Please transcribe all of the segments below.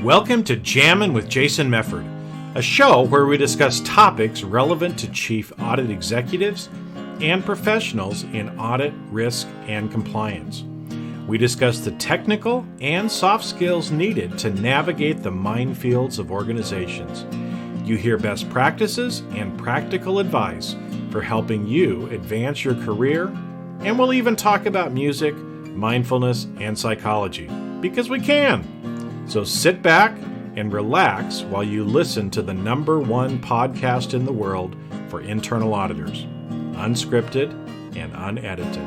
Welcome to Jammin' with Jason Mefford, a show where we discuss topics relevant to chief audit executives and professionals in audit, risk, and compliance. We discuss the technical and soft skills needed to navigate the minefields of organizations. You hear best practices and practical advice for helping you advance your career, and we'll even talk about music, mindfulness, and psychology, because we can. So sit back and relax while you listen to the #1 podcast in the world for internal auditors, unscripted and unedited.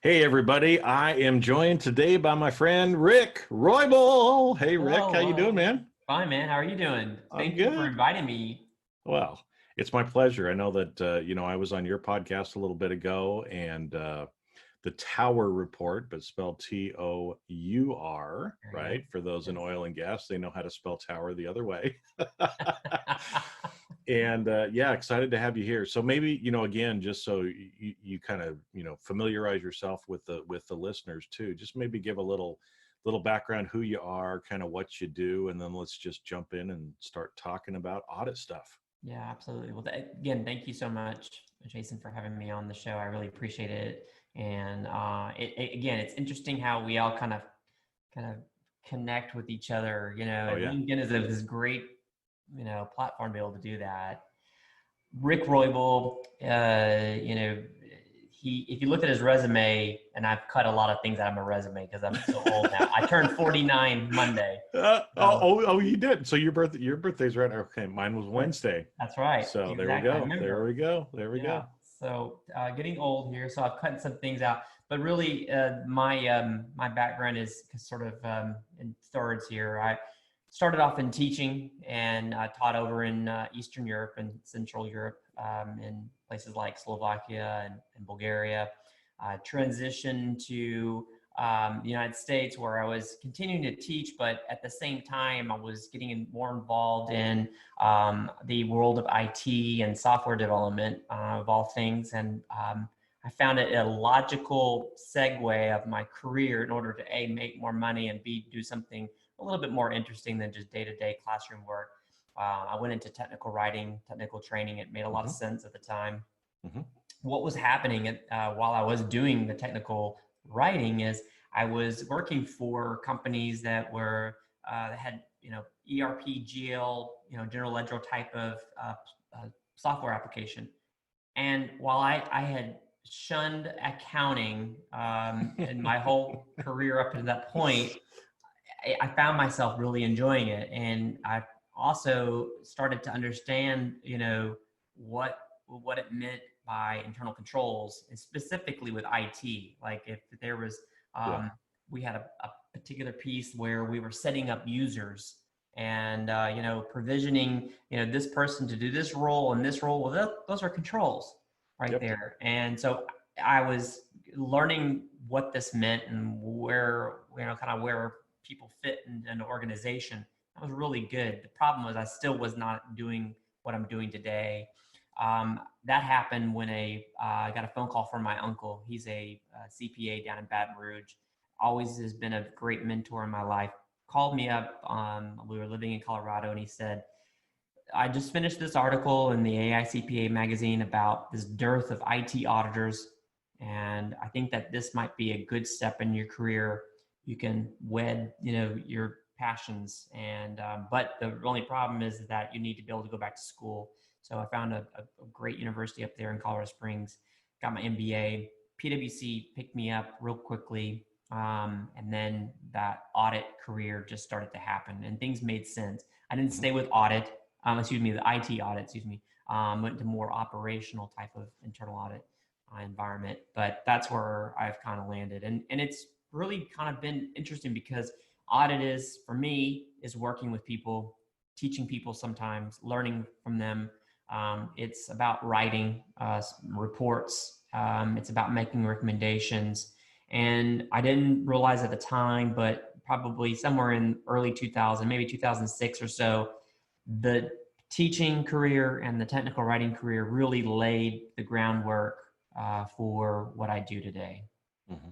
Hey everybody, I am joined today by my friend Rick Roybal. Hey Rick, how you doing, man? Fine, man. How are you doing? I'm Thank you for good. inviting me. Well, it's my pleasure. I know that I was on your podcast a little bit ago, and the Tower Report, but spelled T-O-U-R, right? For those in oil and gas, they know how to spell tower the other way. And excited to have you here. So maybe, again, just so you kind of, familiarize yourself with the listeners too, just maybe give a little background, who you are, kind of what you do, and then let's just jump in and start talking about audit stuff. Yeah, absolutely. Well, again, thank you so much, Jason, for having me on the show. I really appreciate it. And again, it's interesting how we all kind of connect with each other. LinkedIn is this great, platform to be able to do that. Rick Roybal, if you look at his resume, and I've cut a lot of things out of my resume because I'm so old now. I turned 49 Monday. You did. So your birthday's right. Okay, mine was Wednesday. That's right. So exactly. There we go. We go. So getting old here, so I've cut some things out. But really, my background is sort of in thirds here. I started off in teaching and taught over in Eastern Europe and Central Europe, in places like Slovakia and Bulgaria. Transitioned to the United States, where I was continuing to teach, but at the same time, I was getting more involved in the world of IT and software development, of all things. And I found it a logical segue of my career in order to A, make more money, and B, do something a little bit more interesting than just day-to-day classroom work. I went into technical writing, technical training. It made a lot of sense at the time. What was happening while I was doing the technical writing is I was working for companies that were that had ERP, GL, general ledger type of software application. And while I had shunned accounting in my whole career up to that point, I found myself really enjoying it, and I also started to understand, what it meant by internal controls, and specifically with IT. Like if there was, we had a particular piece where we were setting up users and, provisioning, this person to do this role and this role. Well, those are controls right there. And so I was learning what this meant and where, where people fit in an organization. That was really good. The problem was I still was not doing what I'm doing today. That happened when I got a phone call from my uncle. He's a CPA down in Baton Rouge. Always has been a great mentor in my life. Called me up. We were living in Colorado, and he said, I just finished this article in the AICPA magazine about this dearth of IT auditors, and I think that this might be a good step in your career. You can wed, your passions, and but the only problem is that you need to be able to go back to school. So I found a great university up there in Colorado Springs, got my MBA. PwC picked me up real quickly, and then that audit career just started to happen, and things made sense. I didn't stay with audit, the IT audit, went to more operational type of internal audit environment, but that's where I've kind of landed. And it's really kind of been interesting because audit is, for me, is working with people, teaching people sometimes, learning from them. It's about writing reports. It's about making recommendations. And I didn't realize at the time, but probably somewhere in early 2000, maybe 2006 or so, the teaching career and the technical writing career really laid the groundwork for what I do today. Mm-hmm.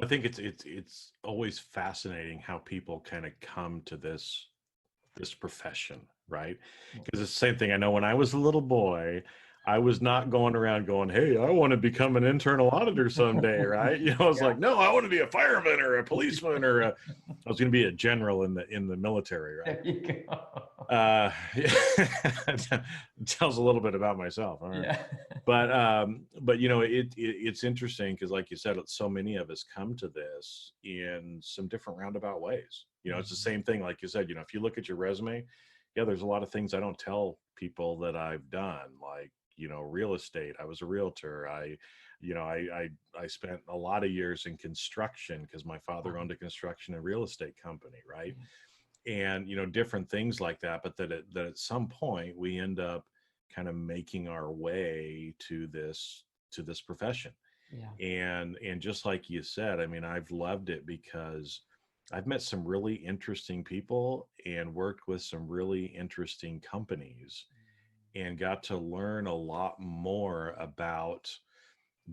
I think it's always fascinating how people kind of come to this profession, right? Because it's the same thing. I know when I was a little boy, I was not going around going, "Hey, I want to become an internal auditor someday," right? I was Yeah. like, "No, I want to be a fireman or a policeman or I was going to be a general in the military," right? There you go. It tells a little bit about myself. All right. Yeah. But it's interesting because, like you said, so many of us come to this in some different roundabout ways. It's the same thing. Like you said, if you look at your resume, yeah, there's a lot of things I don't tell people that I've done, like real estate. I was a realtor. I spent a lot of years in construction because my father owned a construction and real estate company, right? And different things like that. But that at some point we end up kind of making our way to this profession. Yeah. And just like you said, I mean, I've loved it because I've met some really interesting people and worked with some really interesting companies and got to learn a lot more about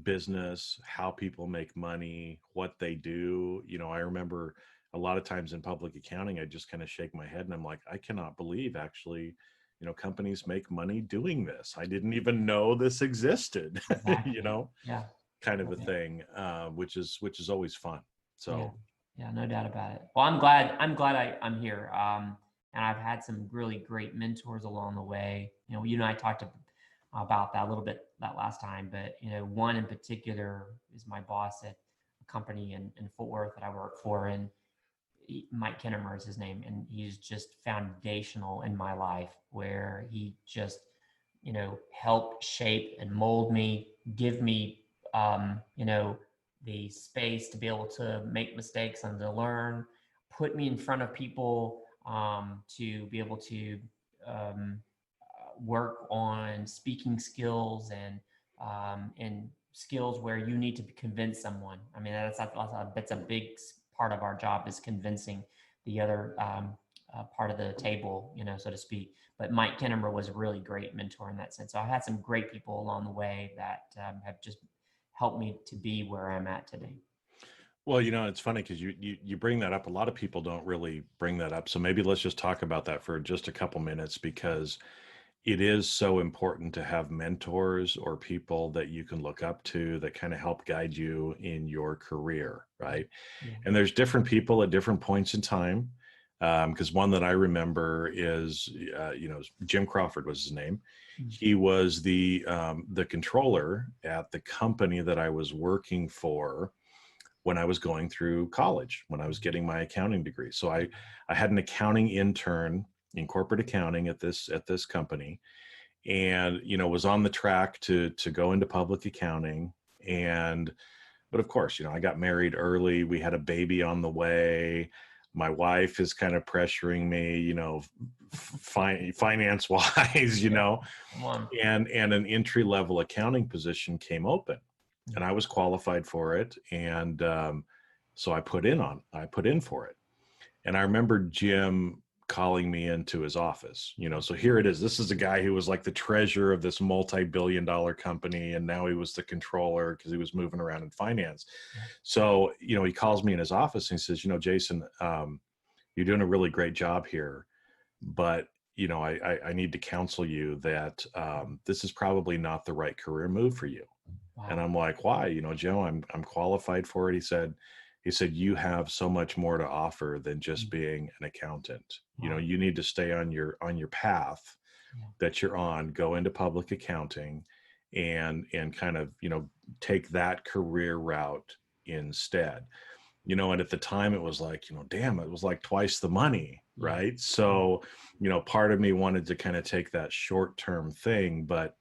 business, how people make money, what they do. I remember a lot of times in public accounting, I just kind of shake my head and I'm like, I cannot believe actually, companies make money doing this. I didn't even know this existed, Exactly. Yeah. kind of a thing, which is always fun. Yeah. So, Yeah. No doubt about it. Well, I'm glad I'm here. And I've had some really great mentors along the way. You and I talked about that a little bit that last time, but one in particular is my boss at a company in Fort Worth that I work for, and Mike Kinnemer is his name, and he's just foundational in my life, where he just helped shape and mold me, give me the space to be able to make mistakes and to learn, put me in front of people to be able to um, work on speaking skills and skills where you need to convince someone. I mean, that's a big part of our job, is convincing the other part of the table, so to speak. But Mike Kinnemer was a really great mentor in that sense. So I had some great people along the way that have just helped me to be where I'm at today. well, it's funny because you bring that up. A lot of people don't really bring that up. So maybe let's just talk about that for just a couple minutes, because it is so important to have mentors or people that you can look up to that kind of help guide you in your career, right? Yeah. And there's different people at different points in time. Because one that I remember is, Jim Crawford was his name. He was the controller at the company that I was working for when I was going through college, when I was getting my accounting degree. So I had an accounting intern in corporate accounting at this company, and was on the track to go into public accounting. And but of course, I got married early. We had a baby on the way. My wife is kind of pressuring me, finance wise, Come on. and an entry level accounting position came open, and I was qualified for it. And so I put in for it. And I remember Jim calling me into his office, so here it is. This is a guy who was like the treasurer of this multi-billion-dollar company. And now he was the controller because he was moving around in finance. So, he calls me in his office and he says, Jason, you're doing a really great job here, but I need to counsel you that this is probably not the right career move for you. Wow. And I'm like, why? Joe, I'm qualified for it. He said, you have so much more to offer than just being an accountant. Wow. You need to stay on your path that you're on, go into public accounting and kind of, take that career route instead. And at the time it was like, damn, it was like twice the money. Right. So, part of me wanted to kind of take that short-term thing, but,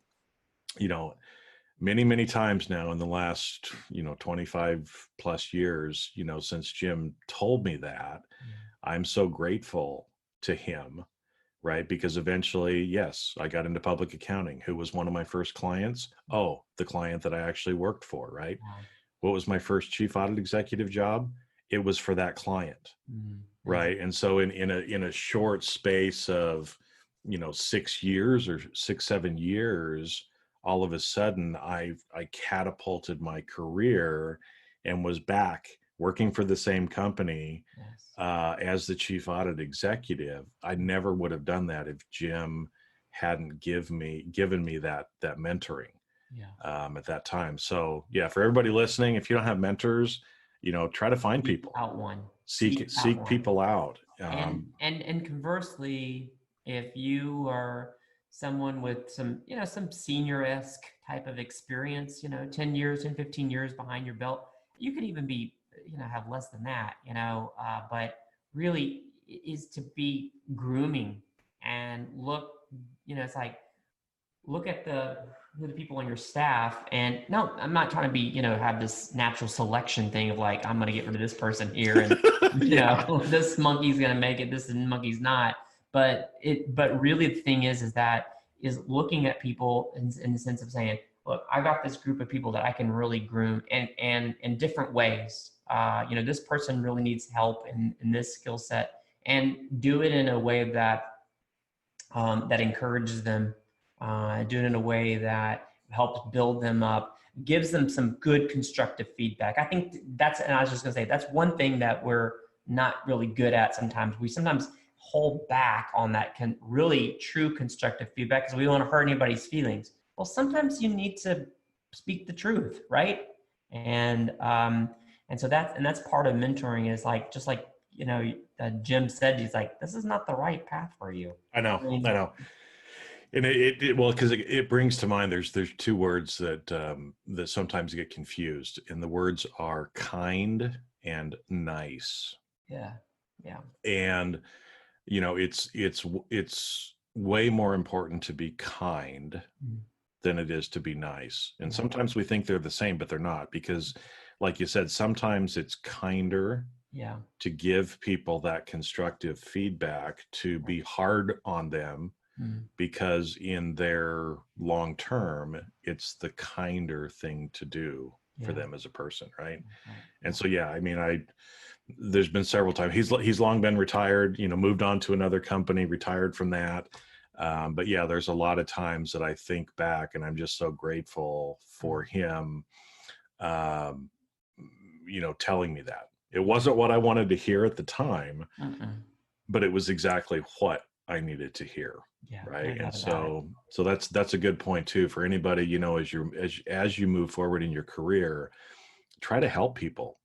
many, many times now in the last, 25 plus years, since Jim told me that, I'm so grateful to him, right? Because eventually, yes, I got into public accounting. Who was one of my first clients? Oh, the client that I actually worked for, right? Wow. What was my first chief audit executive job? It was for that client, right? And so in a short space of, 6 years or 6, 7 years, all of a sudden I catapulted my career and was back working for the same company Yes. as the chief audit executive. I never would have done that if Jim hadn't given me that mentoring at that time. So yeah, for everybody listening, if you don't have mentors, try to find people. Out one. Seek people out. And conversely, if you are someone with some senior-esque type of experience, 10 years and 15 years behind your belt, you could even be, have less than that, but really is to be grooming and look, it's like, look at the people on your staff. And no, I'm not trying to be, have this natural selection thing of like, I'm going to get rid of this person here and, this monkey's going to make it, this monkey's not. But really the thing is looking at people in the sense of saying, look, I got this group of people that I can really groom and in different ways. This person really needs help in this skill set, and do it in a way that that encourages them, do it in a way that helps build them up, gives them some good constructive feedback. I think and I was just gonna say, that's one thing that we're not really good at sometimes. We sometimes hold back on that really true constructive feedback because we don't want to hurt anybody's feelings. Well, sometimes you need to speak the truth, right? And so that's part of mentoring is like, just like, Jim said, he's like, this is not the right path for you. I know. And because it brings to mind, there's two words that sometimes get confused, and the words are kind and nice. Yeah. And it's way more important to be kind than it is to be nice. And sometimes we think they're the same, but they're not, because like you said, sometimes it's kinder to give people that constructive feedback, to be hard on them, because in their long term, it's the kinder thing to do for them as a person, right? And so, there's been several times he's long been retired, moved on to another company, retired from that. But yeah, there's a lot of times that I think back and I'm just so grateful for him, telling me that. It wasn't what I wanted to hear at the time, but it was exactly what I needed to hear. Right. And so that's a good point too, for anybody, as you move forward in your career, try to help people,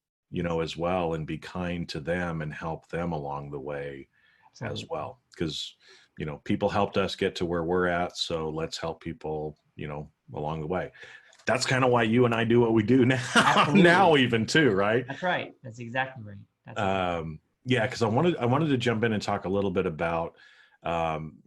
as well, and be kind to them and help them along the way as well. Because, people helped us get to where we're at. So let's help people, along the way. That's kind of why you and I do what we do now even too, right? That's right. That's exactly right. Yeah, because I wanted to jump in and talk a little bit about,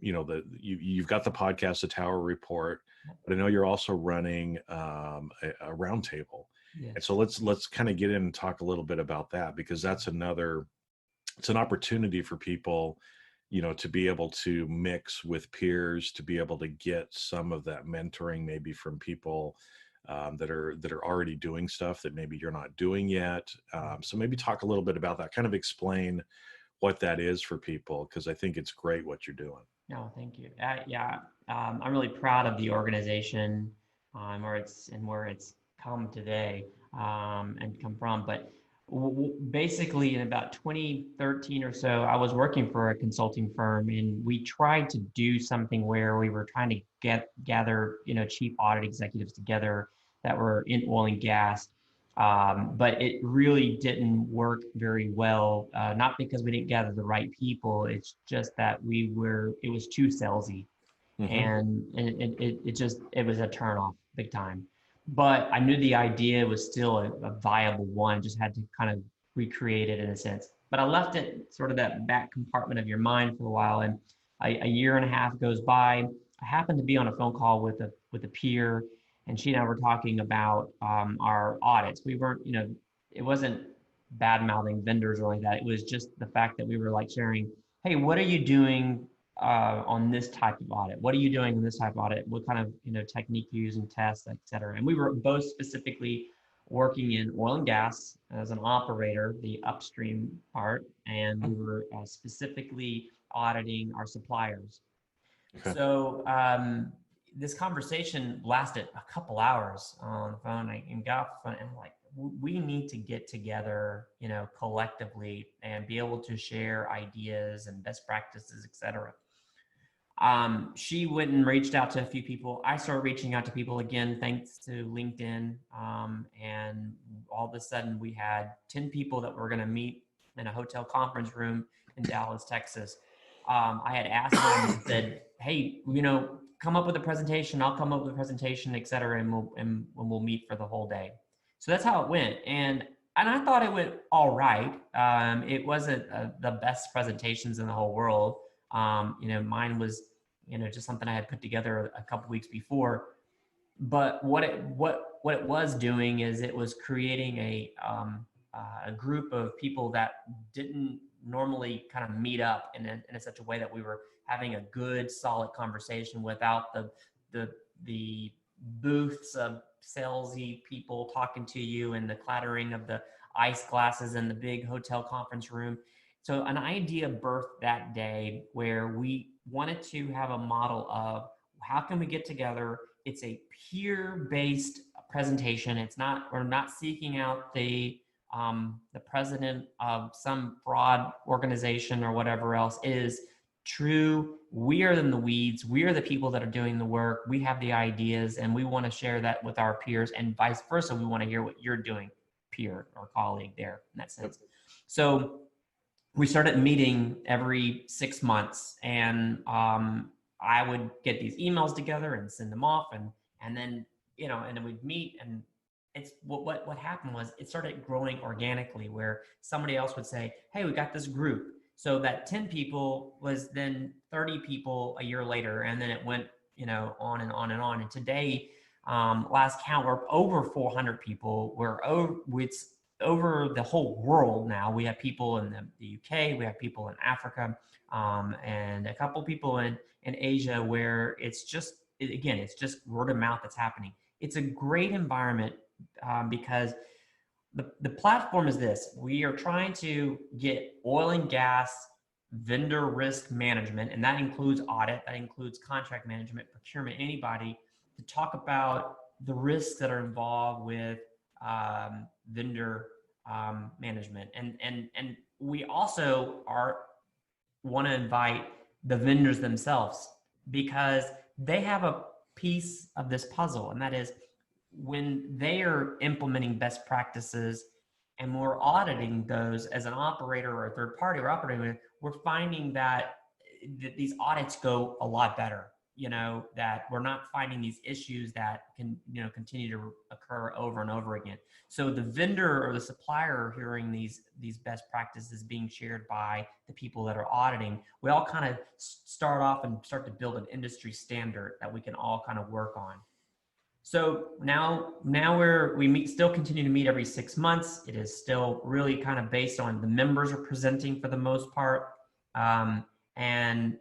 you've got the podcast, the Tower Report, but I know you're also running a roundtable. Yes. And so let's kind of get in and talk a little bit about that, because that's it's an opportunity for people, to be able to mix with peers, to be able to get some of that mentoring maybe from people that are already doing stuff that maybe you're not doing yet. So maybe talk a little bit about that, kind of explain what that is for people, because I think it's great what you're doing. No, thank you. I'm really proud of the organization, where it's come today, and come from. But basically, in about 2013 or so, I was working for a consulting firm, and we tried to do something where we were trying to gather, chief audit executives together that were in oil and gas. But it really didn't work very well, not because we didn't gather the right people. It's just that it was too salesy, and it was a turnoff big time. But I knew the idea was still a viable one, just had to kind of recreate it in a sense. But I left it sort of that back compartment of your mind for a while, and a year and a half goes by. I happened to be on a phone call with a peer, and she and I were talking about our audits. We weren't, it wasn't bad mouthing vendors or like that. It was just the fact that we were like sharing, hey, what are you doing on this type of audit? What are you doing in this type of audit? What kind of technique you use and tests, et cetera. And we were both specifically working in oil and gas as an operator, the upstream part, and we were specifically auditing our suppliers. Okay. So this conversation lasted a couple hours on the phone. I got off the phone and I'm like, we need to get together, collectively and be able to share ideas and best practices, etc. She went and reached out to a few people. I started reaching out to people again, thanks to LinkedIn. And all of a sudden we had 10 people that were going to meet in a hotel conference room in Dallas, Texas. I had asked them and said, hey, come up with a presentation. I'll come up with a presentation, et cetera. And we'll meet for the whole day. So that's how it went. And I thought it went all right. It wasn't the best presentations in the whole world. Mine was, just something I had put together a couple weeks before. But what it was doing is it was creating a group of people that didn't normally kind of meet up in such a way that we were having a good, solid conversation without the booths of salesy people talking to you and the clattering of the ice glasses in the big hotel conference room. So an idea birthed that day where we wanted to have a model of how can we get together. It's a peer-based presentation. We're not seeking out the president of some fraud organization or whatever else. It is true. We are in the weeds. We are the people that are doing the work. We have the ideas and we want to share that with our peers, and vice versa. We want to hear what you're doing, peer or colleague there in that sense. So we started meeting every 6 months, and I would get these emails together and send them off, and then and then we'd meet, and it's what happened was it started growing organically, where somebody else would say, hey, we got this group. So that 10 people was then 30 people a year later, and then it went on and on and on. And today, last count, we're over 400 people. It's over the whole world now. We have people in the UK, we have people in Africa, and a couple people in Asia, where it's just word of mouth that's happening. It's a great environment because the platform is this. We are trying to get oil and gas vendor risk management, and that includes audit, that includes contract management, procurement, anybody, to talk about the risks that are involved with vendor management. And we also want to invite the vendors themselves, because they have a piece of this puzzle, and that is when they are implementing best practices and we're auditing those as an operator or a third party or operating, we're finding that these audits go a lot better, that we're not finding these issues that can, continue to occur over and over again. So the vendor or the supplier hearing these best practices being shared by the people that are auditing, we all kind of start off and start to build an industry standard that we can all kind of work on. So now we still continue to meet every 6 months. It is still really kind of based on the members are presenting for the most part. And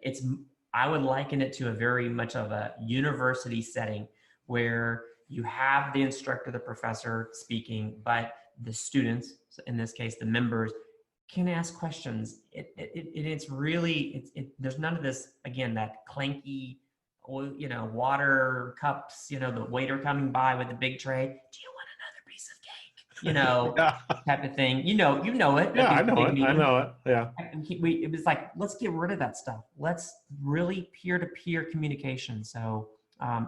I would liken it to a very much of a university setting where you have the instructor, the professor speaking, but the students, in this case, the members, can ask questions. It's really, there's none of this, again, that clanky, water cups, the waiter coming by with a big tray. Do you want another piece of cake? Yeah. Type of thing. You know it. Yeah, I know it. Yeah. It was like, let's get rid of that stuff. Let's really peer-to-peer communication. So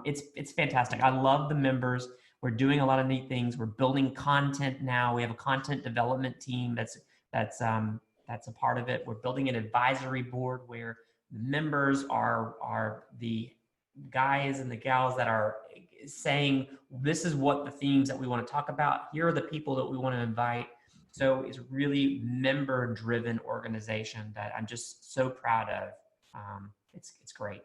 it's fantastic. I love the members. We're doing a lot of neat things. We're building content now. We have a content development team that's a part of it. We're building an advisory board where the members are the guys and the gals that are saying, this is what the themes that we want to talk about. Here are the people that we want to invite. So it's really member-driven organization that I'm just so proud of. It's great.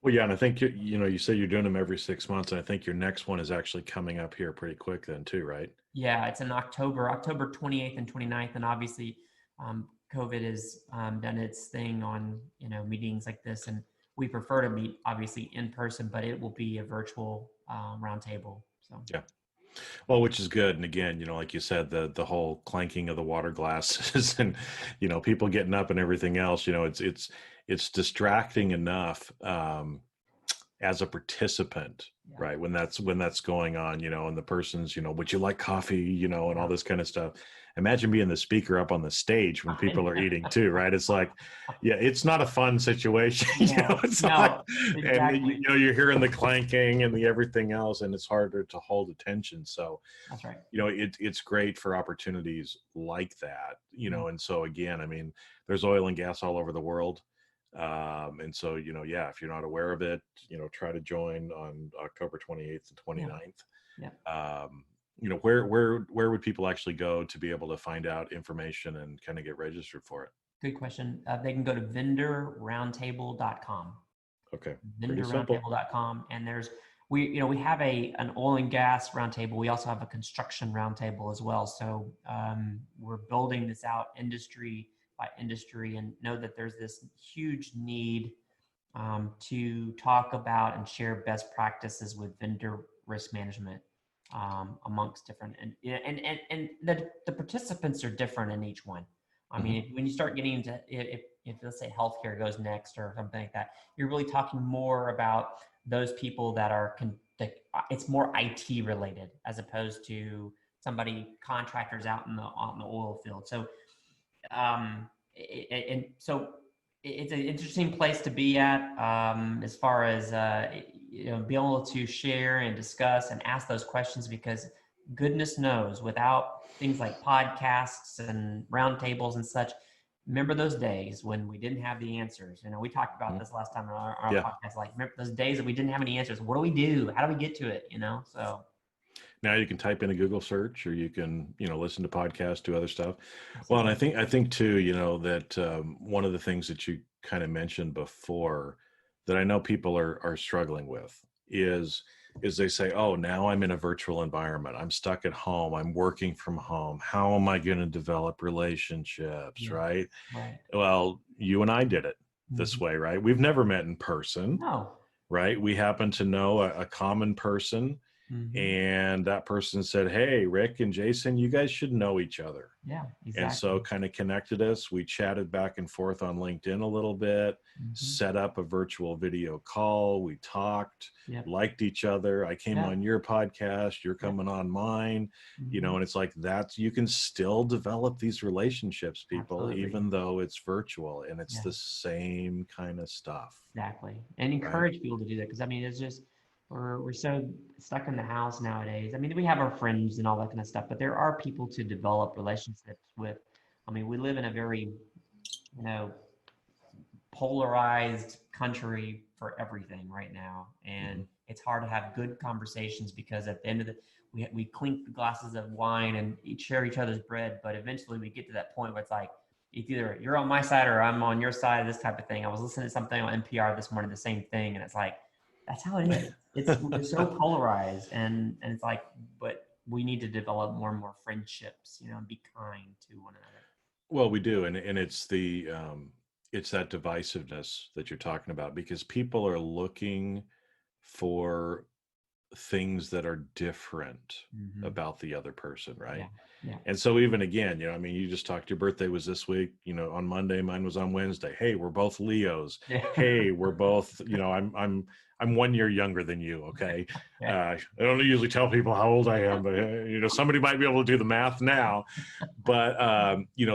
Well, yeah, and I think you say you're doing them every 6 months, and I think your next one is actually coming up here pretty quick then too, right? Yeah, it's in October 28th and 29th, and obviously COVID has done its thing on meetings like this, and we prefer to meet obviously in person, but it will be a virtual roundtable. So yeah, well, which is good. And again, like you said, the whole clanking of the water glasses and people getting up and everything else. It's distracting enough as a participant Yeah. right? When that's going on, and the person's, would you like coffee, and all this kind of stuff. Imagine being the speaker up on the stage when people are eating too, right? It's like, yeah, it's not a fun situation. No, It's like, no, and exactly. you're hearing the clanking and the everything else, and it's harder to hold attention. So, That's right. it's great for opportunities like that, Yeah. and so again, I mean, there's oil and gas all over the world. And so, yeah, if you're not aware of it, try to join on October 28th and Yeah. 29th. Yeah. Where would people actually go to be able to find out information and kind of get registered for it? Good question. They can go to vendorroundtable.com. Okay. Pretty simple. vendorroundtable.com, and we have an oil and gas roundtable. We also have a construction roundtable as well. So we're building this out industry by industry, and know that there's this huge need to talk about and share best practices with vendor risk management amongst different and the participants are different in each one. I mean, when you start getting into if let's say healthcare goes next or something like that, you're really talking more about those people that are it's more IT related as opposed to somebody contractors out in the oil field. So and so it's an interesting place to be at as far as be able to share and discuss and ask those questions, because goodness knows without things like podcasts and roundtables and such, remember those days when we didn't have the answers. We talked about this last time on our Yeah. podcast, like remember those days that we didn't have any answers. What do we do? How do we get to it? So Now you can type in a Google search, or you can, listen to podcasts, do other stuff. that's Well, it. and I think too, that one of the things that you kind of mentioned before that I know people are struggling with is they say, oh, now I'm in a virtual environment. I'm stuck at home. I'm working from home. How am I going to develop relationships, Yeah, right? right. Well, you and I did it this Mhm. way, right? We've never met in person, No. right? We happen to know a common person, Hmm. and that person said, hey, Rick and Jason, you guys should know each other. Yeah, And exactly. so kind of connected us. We chatted back and forth on LinkedIn a little bit, Hmm. set up a virtual video call. We talked, Yep. liked each other. I came Yep. on your podcast, you're Yep. coming on mine, Hmm. and it's like that. You can still develop these relationships, people, Absolutely. even though it's virtual, and it's Yeah, the same kind of stuff, exactly. And right? encourage people to do that, because I mean, it's just we're so stuck in the house nowadays. I mean, we have our friends and all that kind of stuff, but there are people to develop relationships with. I mean, we live in a very, you know, polarized country for everything right now, and Mhm. it's hard to have good conversations, because at the end of we clink the glasses of wine and share each other's bread, but eventually we get to that point where it's like it's either you're on my side or I'm on your side, this type of thing. I was listening to something on NPR this morning, the same thing, and it's like that's how it is. We're so polarized, and it's like, but we need to develop more and more friendships, and be kind to one another. Well, we do, and it's that divisiveness that you're talking about, because people are looking for things that are different Hmm. about the other person, right? Yeah, yeah, And so even again, I mean, you just talked, your birthday was this week, on Monday, mine was on Wednesday. Hey, we're both Leos. yeah. Hey, we're both, I'm 1 year younger than you. Okay. Yeah. I don't usually tell people how old I am, but somebody might be able to do the math now. But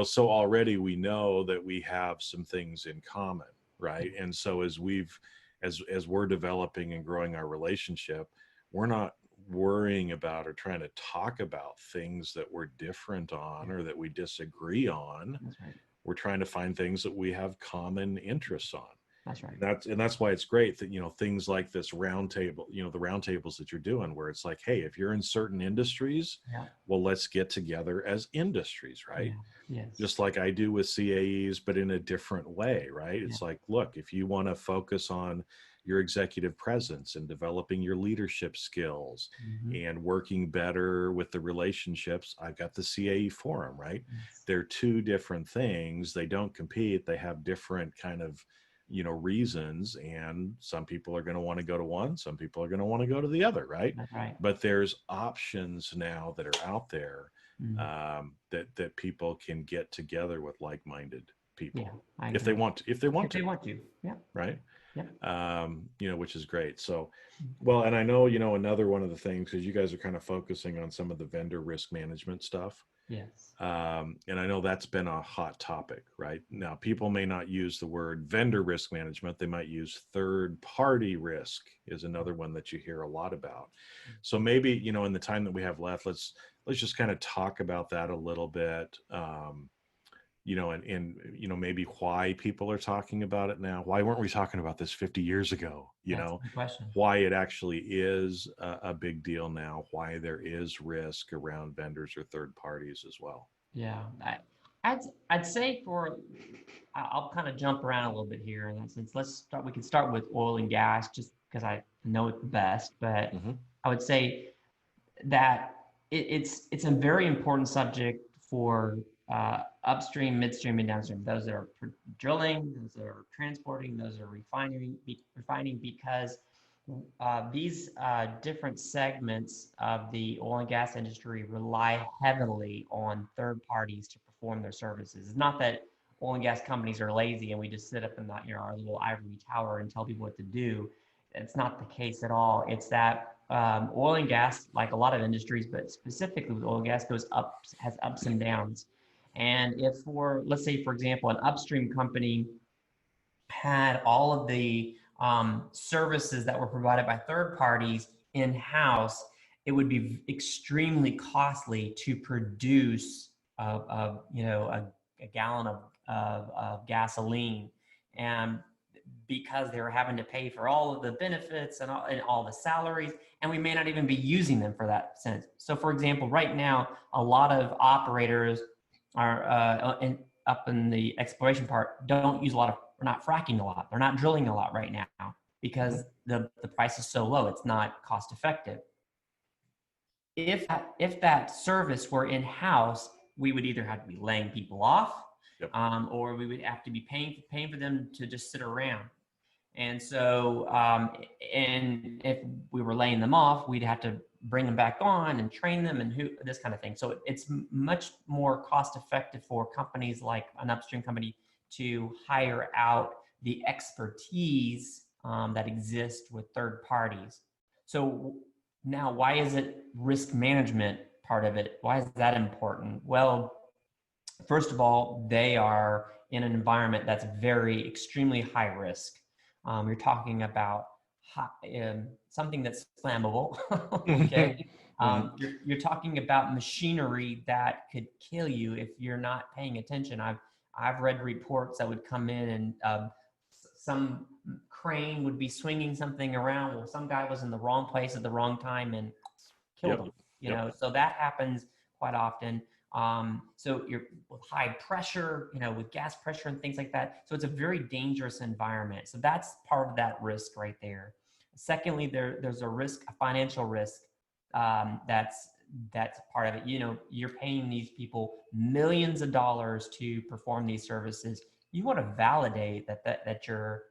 so already we know that we have some things in common, right? And so as we're developing and growing our relationship, we're not worrying about or trying to talk about things that we're different on or that we disagree on. That's right. We're trying to find things that we have common interests on. That's right. And that's why it's great that things like this roundtable, the roundtables that you're doing, where it's like, hey, if you're in certain industries, Yeah. well, let's get together as industries, right? Yeah. Yes. Just like I do with CAEs, but in a different way, right? Yeah. It's like, look, if you want to focus on your executive presence and developing your leadership skills Hmm. and working better with the relationships, I've got the CAE forum, right? Yes. They're two different things. They don't compete. They have different kind of, reasons. And some people are going to want to go to one, some people are going to want to go to the other, right? That's right. But there's options now that are out there, Mm. that people can get together with like-minded Yeah, people I if they agree. want to, if they want If they to, want to. Yeah. right? which is great. So, well, and I know, another one of the things is you guys are kind of focusing on some of the vendor risk management stuff. Yes. And I know that's been a hot topic, right? Now, people may not use the word vendor risk management. They might use third party risk is another one that you hear a lot about. So maybe, in the time that we have left, let's just kind of talk about that a little bit. And maybe why people are talking about it now. Why weren't we talking about this 50 years ago? That's a good question. Why it actually is a big deal now, why there is risk around vendors or third parties as well. Yeah, I'd say I'll kind of jump around a little bit here in that sense. We can start with oil and gas just because I know it the best, but I would say that it's a very important subject for upstream, midstream, and downstream. Those that are drilling, those that are transporting, those that are refining, because these different segments of the oil and gas industry rely heavily on third parties to perform their services. It's not that oil and gas companies are lazy and we just sit up in our little ivory tower and tell people what to do. It's not the case at all. It's that oil and gas, like a lot of industries, but specifically with oil and gas, has ups and downs. And if let's say, for example, an upstream company had all of the services that were provided by third parties in-house, it would be extremely costly to produce a gallon of gasoline, and because they were having to pay for all of the benefits and all the salaries, and we may not even be using them for that sense. So, for example, right now, a lot of operators are up in the exploration part don't use a lot of, we're not fracking a lot. They're not drilling a lot right now because the price is so low. It's not cost effective. If that service were in-house, we would either have to be laying people off, or we would have to be paying for them to just sit around. And so, and if we were laying them off, we'd have to bring them back on and train them and this kind of thing. So it's much more cost effective for companies like an upstream company to hire out the expertise that exists with third parties. So now, why is it risk management part of it? Why is that important? Well, first of all, they are in an environment that's extremely high risk. You're talking about something that's flammable. Okay. You're talking about machinery that could kill you if you're not paying attention. I've read reports that would come in and some crane would be swinging something around. Well, some guy was in the wrong place at the wrong time and killed him. So that happens quite often. So you're with high pressure, with gas pressure and things like that. So it's a very dangerous environment. So that's part of that risk right there. Secondly, there's a financial risk, that's part of it. You're paying these people millions of dollars to perform these services. You want to validate that you're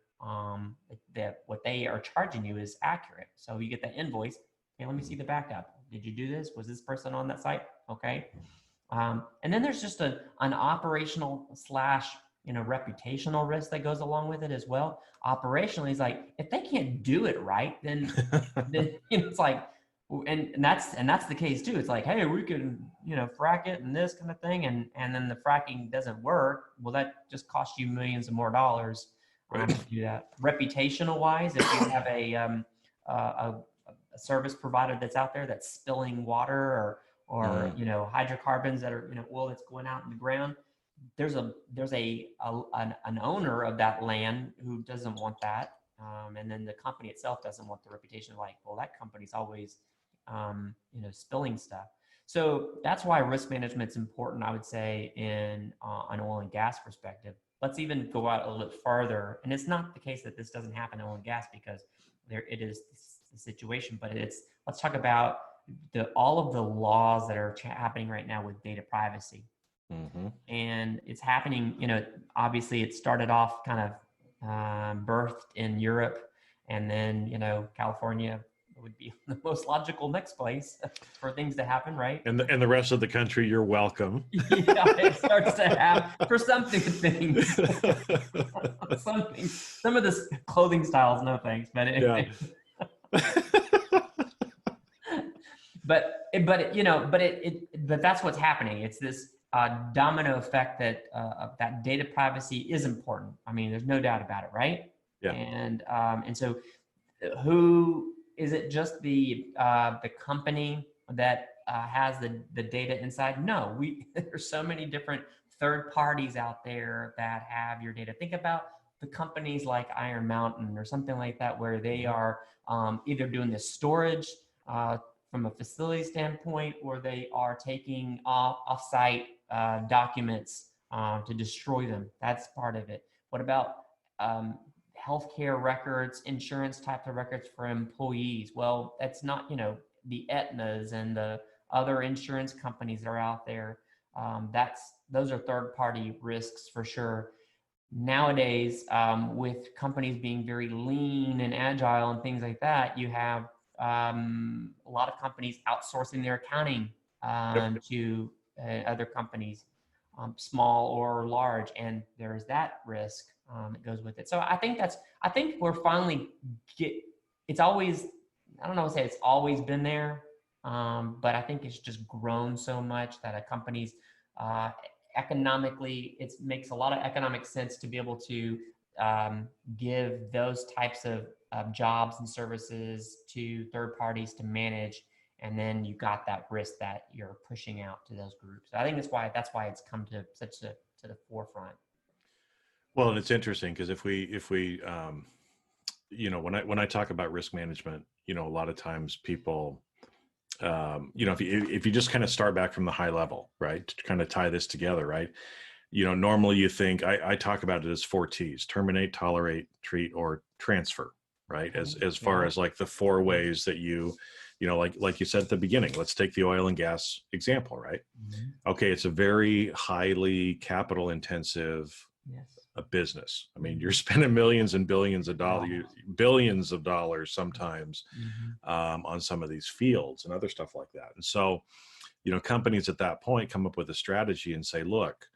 that what they are charging you is accurate. So you get that invoice. Okay, let me see the backup. Did you do this? Was this person on that site? Okay. And then there's just an operational / reputational risk that goes along with it as well. Operationally, it's like, if they can't do it right, then it's like, and that's the case too. It's like, hey, we can frack it and this kind of thing, and then the fracking doesn't work. Well, that just costs you millions of more dollars to do that. Reputational wise, if you have a service provider that's out there that's spilling water or hydrocarbons that are oil that's going out in the ground, there's an owner of that land who doesn't want that, and then the company itself doesn't want the reputation, like, well, that company's always spilling stuff. So that's why risk management is important, I would say, in an oil and gas perspective. Let's even go out a little bit farther, and it's not the case that this doesn't happen in oil and gas, because it is the situation, but let's talk about all of the laws that are happening right now with data privacy. And it's happening, obviously it started off kind of birthed in Europe, and then, California would be the most logical next place for things to happen, right? And the rest of the country, you're welcome. Yeah, it starts to have for some things. Some of the clothing styles, no thanks. But anyway. But that's what's happening. It's this domino effect that that data privacy is important. I mean, there's no doubt about it, right? Yeah. And so, who is it? Just the company that has the data inside? No, there's so many different third parties out there that have your data. Think about the companies like Iron Mountain or something like that, where they are either doing the storage from a facility standpoint, or they are taking off-site documents to destroy them. That's part of it. What about healthcare records, insurance type of records for employees? Well, that's not, the Aetnas and the other insurance companies that are out there. Those are third-party risks for sure. Nowadays, with companies being very lean and agile and things like that, you have a lot of companies outsourcing their accounting to other companies, small or large, and there's that risk that goes with it. So I think we're finally it's always, I don't know, say it's always been there, but I think it's just grown so much that a company's economically, it makes a lot of economic sense to be able to give those types of jobs and services to third parties to manage, and then you got that risk that you're pushing out to those groups. So I think that's why it's come to the forefront. Well, and it's interesting because if we when I talk about risk management, a lot of times people, if you just kind of start back from the high level, right, to kind of tie this together, right? Normally you think I talk about it as 4 T's: terminate, tolerate, treat, or transfer, right? As far as like the 4 ways that like you said at the beginning. Let's take the oil and gas example, right? Mm-hmm. Okay, it's a very highly capital intensive a business. I mean, you're spending millions and billions of dollars, billions of dollars sometimes on some of these fields and other stuff like that. And so, companies at that point come up with a strategy and say, look,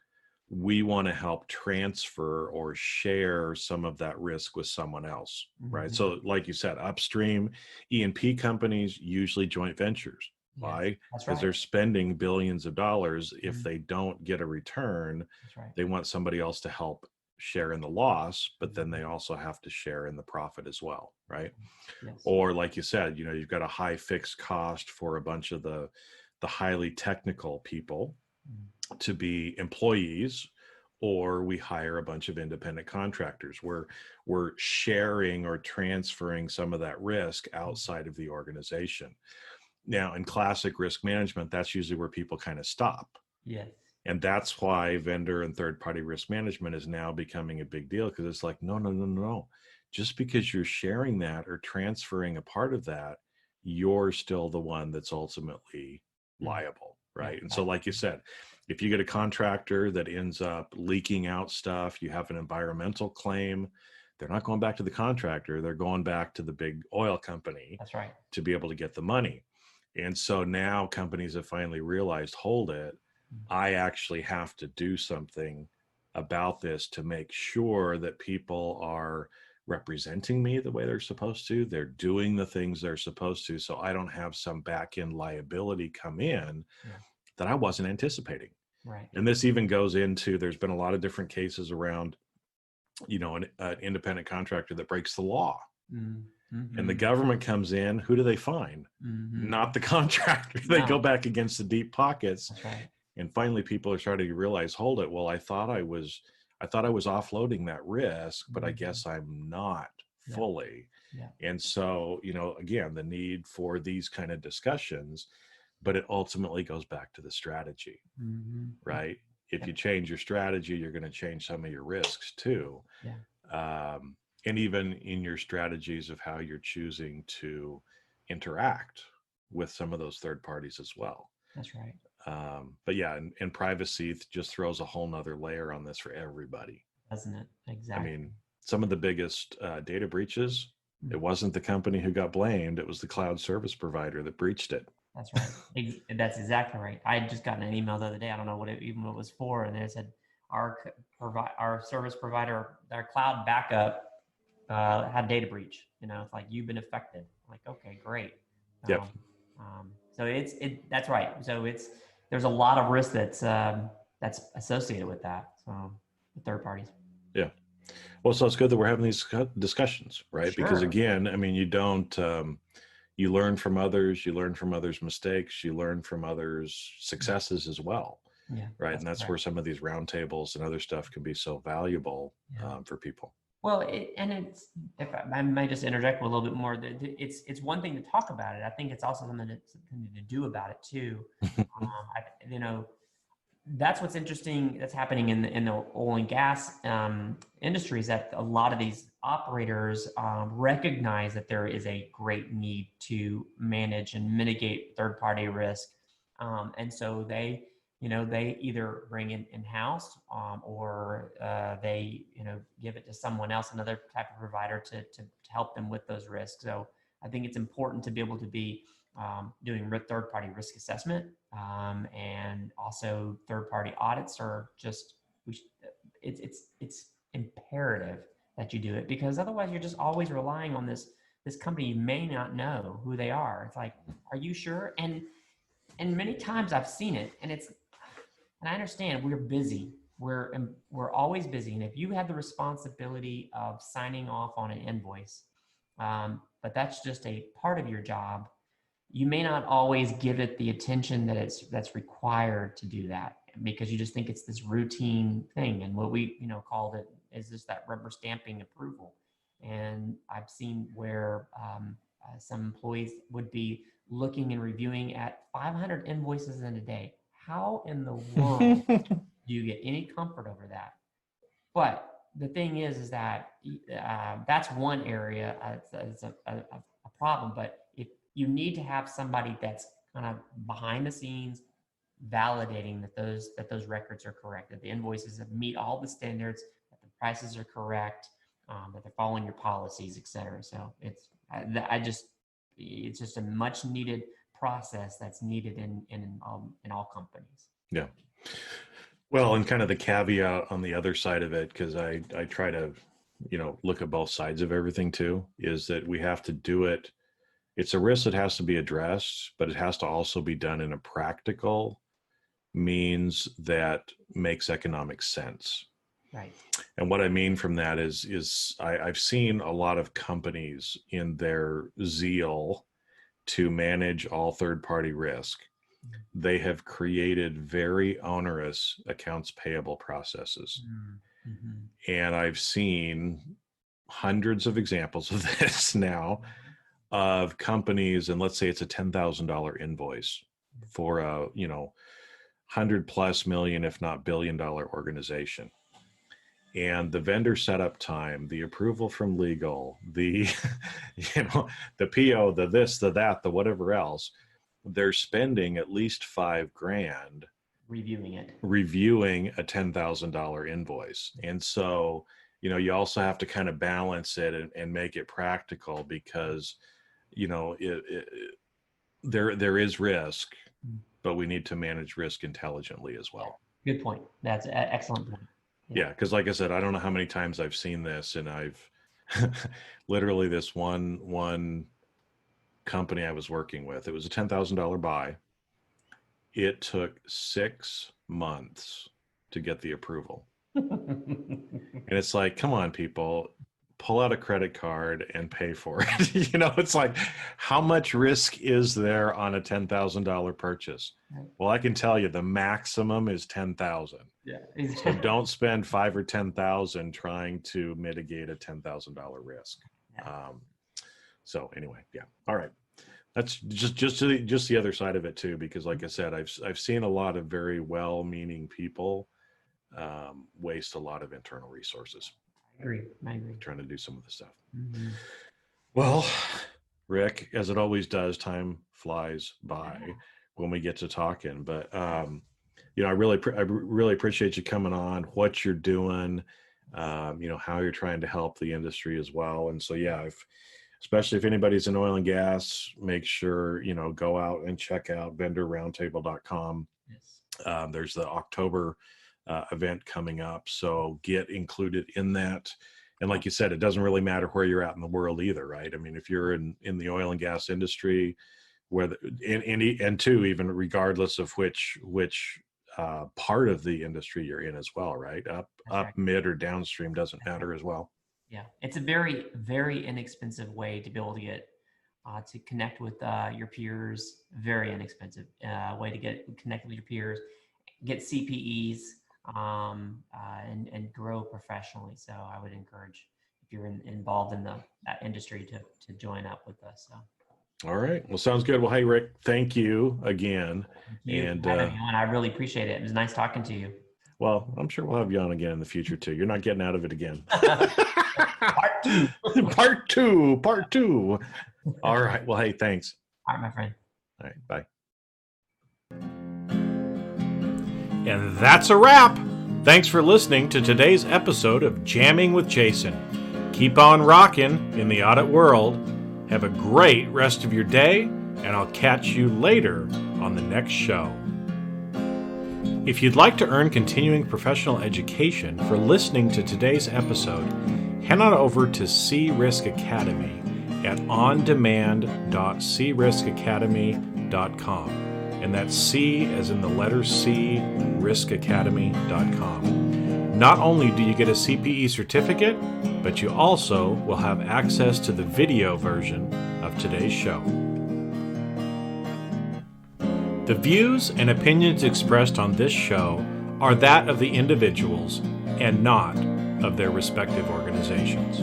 we want to help transfer or share some of that risk with someone else, right? So like you said, upstream E&P companies, usually joint ventures. Why? Because they're spending billions of dollars. If they don't get a return, they want somebody else to help share in the loss, but then they also have to share in the profit as well, right? Yes. Or like you said, you've got a high fixed cost for a bunch of the highly technical people to be employees, or we hire a bunch of independent contractors where we're sharing or transferring some of that risk outside of the organization. Now, in classic risk management, that's usually where people kind of stop. Yes. And that's why vendor and third-party risk management is now becoming a big deal, because it's like, no. Just because you're sharing that or transferring a part of that, you're still the one that's ultimately liable, right? And so like you said, if you get a contractor that ends up leaking out stuff, you have an environmental claim, they're not going back to the contractor, they're going back to the big oil company. That's right. To be able to get the money. And so now companies have finally realized, hold it, I actually have to do something about this to make sure that people are representing me the way they're supposed to. They're doing the things they're supposed to, so I don't have some back-end liability come in that I wasn't anticipating. Right. And this even goes into, there's been a lot of different cases around, an independent contractor that breaks the law. And the government comes in, who do they fine? Not the contractor. They go back against the deep pockets. That's right. And finally people are starting to realize, hold it, well, I thought I was offloading that risk, but I guess I'm not fully. Yeah. And so, again, the need for these kind of discussions, but it ultimately goes back to the strategy, right? If you change your strategy, you're going to change some of your risks too. Yeah. And even in your strategies of how you're choosing to interact with some of those third parties as well. That's right. But yeah, and privacy just throws a whole nother layer on this for everybody. Doesn't it? Exactly. I mean, some of the biggest data breaches It wasn't the company who got blamed. It was the cloud service provider that breached it. That's right. That's exactly right. I had just gotten an email the other day. I don't know what it was for, and it said our service provider, our cloud backup had data breach. It's like, you've been affected. I'm like, okay, great. Yep. So that's right. So there's a lot of risk that's associated with that. So the third parties. Yeah. Well, so it's good that we're having these discussions, right? Sure. Because again, I mean, you don't, you learn from others, you learn from others' mistakes, you learn from others' successes as well. Yeah. Right. And that's where some of these roundtables and other stuff can be so valuable for people. Well, if I might just interject a little bit more, it's one thing to talk about it. I think it's also something to do about it too. That's what's interesting that's happening in the oil and gas industry, is that a lot of these operators recognize that there is a great need to manage and mitigate third-party risk. And so they either bring it in-house or they, give it to someone else, another type of provider to help them with those risks. So I think it's important to be able to be doing third-party risk assessment, and also third-party audits are just, it's imperative that you do it, because otherwise you're just always relying on this company. You may not know who they are. It's like, are you sure? And many times I've seen it, and I understand we're busy. We're always busy. And if you have the responsibility of signing off on an invoice, but that's just a part of your job, you may not always give it the attention that's required to do that, because you just think it's this routine thing. And what we, called it is just that rubber stamping approval. And I've seen where some employees would be looking and reviewing at 500 invoices in a day. How in the world do you get any comfort over that? But the thing is that that's one area. It's a problem. But if you need to have somebody that's kind of behind the scenes, validating that those records are correct, that the invoices meet all the standards, that the prices are correct, that they're following your policies, et cetera. So it's just a much needed process that's needed in all companies. Yeah. Well, and kind of the caveat on the other side of it, because I try to, look at both sides of everything too, is that we have to do it. It's a risk that has to be addressed, but it has to also be done in a practical means that makes economic sense. Right. And what I mean from that is I've seen a lot of companies in their zeal to manage all third-party risk, they have created very onerous accounts payable processes. Mm-hmm. And I've seen hundreds of examples of this now, of companies, and let's say it's a $10,000 invoice for a, 100+ million, if not billion-dollar organization. And the vendor setup time, the approval from legal, the, the PO, the this, the that, the whatever else, they're spending at least $5,000 reviewing a $10,000 invoice. And so, you also have to kind of balance it and make it practical, because, there is risk, but we need to manage risk intelligently as well. Good point. That's an excellent point. Yeah, because like I said, I don't know how many times I've seen this, and I've literally this one company I was working with, it was a $10,000 buy. It took 6 months to get the approval. And it's like, come on, people, pull out a credit card and pay for it. It's like, how much risk is there on a $10,000 purchase? Well, I can tell you the maximum is 10,000. Yeah. So don't spend 5 or 10,000 trying to mitigate a $10,000 risk. Yeah. So anyway, yeah. All right. That's just the other side of it too, because like I said, I've seen a lot of very well-meaning people waste a lot of internal resources. I agree. Trying to do some of the stuff. Mm-hmm. Well, Rick, as it always does, time flies by when we get to talking. But I really appreciate you coming on, what you're doing, how you're trying to help the industry as well. And so, yeah, especially if anybody's in oil and gas, make sure, go out and check out vendorroundtable.com. Yes. There's the October event coming up, so get included in that. And like you said, it doesn't really matter where you're at in the world either, right? I mean, if you're in the oil and gas industry, whether and two, even regardless of which part of the industry you're in as well, right? Up, mid, or downstream doesn't matter as well. Yeah, it's a very, very inexpensive way to be able to get to connect with your peers. Very inexpensive way to get connected with your peers, get CPEs, and grow professionally. So I would encourage, if you're involved in that industry, to join up with us. So. All right. Well, sounds good. Well, hey, Rick, thank you again. Thank you for having me on. I really appreciate it. It was nice talking to you. Well, I'm sure we'll have you on again in the future too. You're not getting out of it again. Part two. All right. Well, hey, thanks. All right, my friend. All right. Bye. And that's a wrap. Thanks for listening to today's episode of Jamming with Jason. Keep on rocking in the audit world. Have a great rest of your day, and I'll catch you later on the next show. If you'd like to earn continuing professional education for listening to today's episode, head on over to C-Risk Academy at ondemand.criskacademy.com. And that's C as in the letter C, riskacademy.com. Not only do you get a CPE certificate, but you also will have access to the video version of today's show. The views and opinions expressed on this show are that of the individuals and not of their respective organizations.